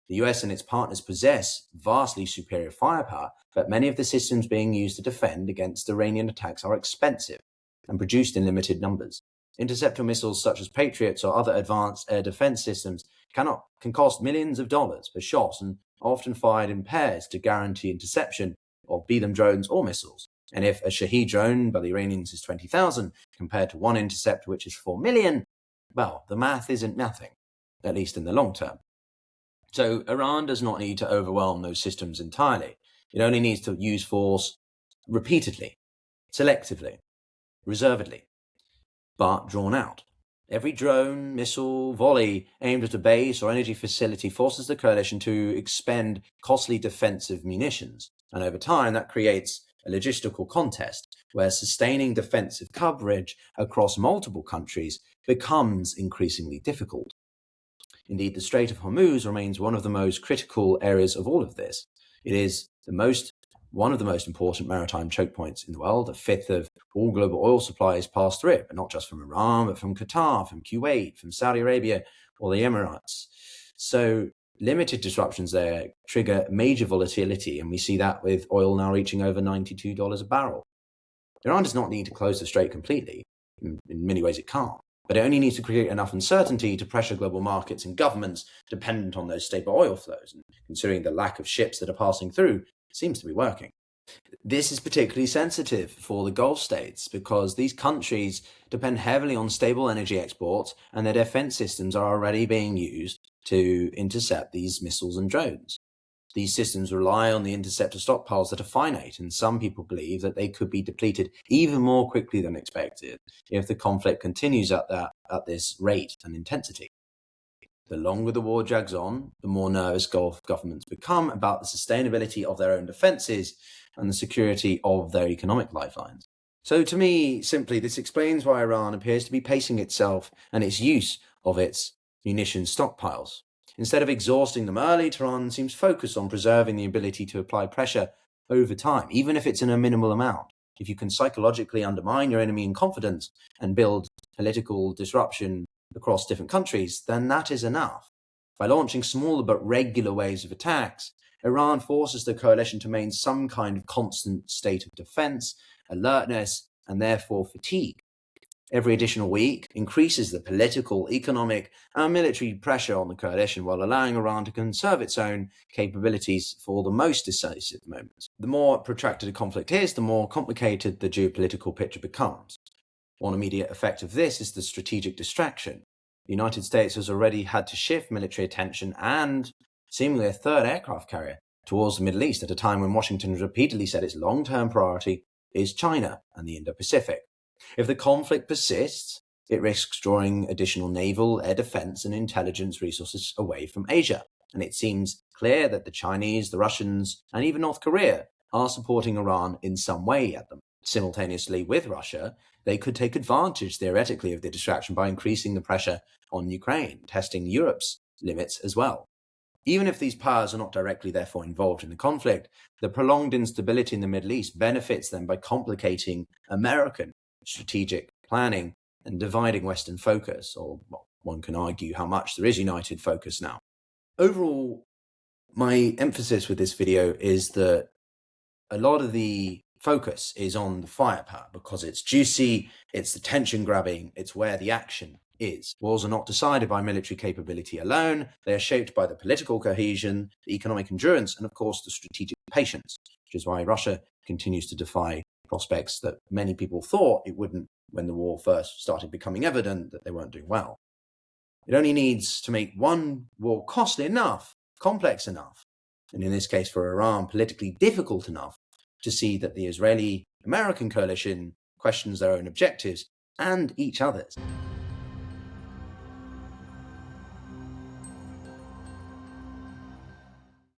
The US and its partners possess vastly superior firepower, but many of the systems being used to defend against Iranian attacks are expensive and produced in limited numbers. Interceptor missiles such as Patriots or other advanced air defense systems can cost millions of dollars per shot and are often fired in pairs to guarantee interception of be them drones or missiles. And if a Shahed drone by the Iranians is 20,000 compared to one intercept which is 4 million, well, the math isn't nothing, at least in the long term. So Iran does not need to overwhelm those systems entirely. It only needs to use force repeatedly, selectively, reservedly, but drawn out. Every drone, missile, volley aimed at a base or energy facility forces the coalition to expend costly defensive munitions. And over time, that creates a logistical contest where sustaining defensive coverage across multiple countries becomes increasingly difficult. Indeed, the Strait of Hormuz remains one of the most critical areas of all of this. It is one of the most important maritime choke points in the world. A fifth of all global oil supplies pass through it, but not just from Iran, but from Qatar, from Kuwait, from Saudi Arabia, or the Emirates. So limited disruptions there trigger major volatility, and we see that with oil now reaching over $92 a barrel. Iran does not need to close the strait completely. In many ways it can't. But it only needs to create enough uncertainty to pressure global markets and governments dependent on those stable oil flows. And considering the lack of ships that are passing through, it seems to be working. This is particularly sensitive for the Gulf states because these countries depend heavily on stable energy exports, and their defense systems are already being used to intercept these missiles and drones. These systems rely on the interceptor stockpiles that are finite, and some people believe that they could be depleted even more quickly than expected if the conflict continues at this rate and intensity. The longer the war drags on, the more nervous Gulf governments become about the sustainability of their own defenses and the security of their economic lifelines. So to me, simply, this explains why Iran appears to be pacing itself and its use of its munitions stockpiles. Instead of exhausting them early, Tehran seems focused on preserving the ability to apply pressure over time, even if it's in a minimal amount. If you can psychologically undermine your enemy in confidence and build political disruption across different countries, then that is enough. By launching smaller but regular waves of attacks, Iran forces the coalition to maintain some kind of constant state of defense, alertness, and therefore fatigue. Every additional week increases the political, economic, and military pressure on the coalition while allowing Iran to conserve its own capabilities for the most decisive moments. The more protracted a conflict is, the more complicated the geopolitical picture becomes. One immediate effect of this is the strategic distraction. The United States has already had to shift military attention and seemingly a third aircraft carrier towards the Middle East at a time when Washington has repeatedly said its long-term priority is China and the Indo-Pacific. If the conflict persists, it risks drawing additional naval, air defense, and intelligence resources away from Asia. And it seems clear that the Chinese, the Russians, and even North Korea are supporting Iran in some way at them. Simultaneously with Russia, they could take advantage, theoretically, of the distraction by increasing the pressure on Ukraine, testing Europe's limits as well. Even if these powers are not directly, therefore, involved in the conflict, the prolonged instability in the Middle East benefits them by complicating American strategic planning and dividing Western focus, or one can argue how much there is united focus now. Overall, my emphasis with this video is that a lot of the focus is on the firepower because it's juicy, it's the tension grabbing, it's where the action is. Wars are not decided by military capability alone. They are shaped by the political cohesion, the economic endurance, and of course the strategic patience, which is why Russia continues to defy prospects that many people thought it wouldn't when the war first started becoming evident that they weren't doing well. It only needs to make one war costly enough, complex enough, and in this case for Iran, politically difficult enough to see that the Israeli-American coalition questions their own objectives and each other's.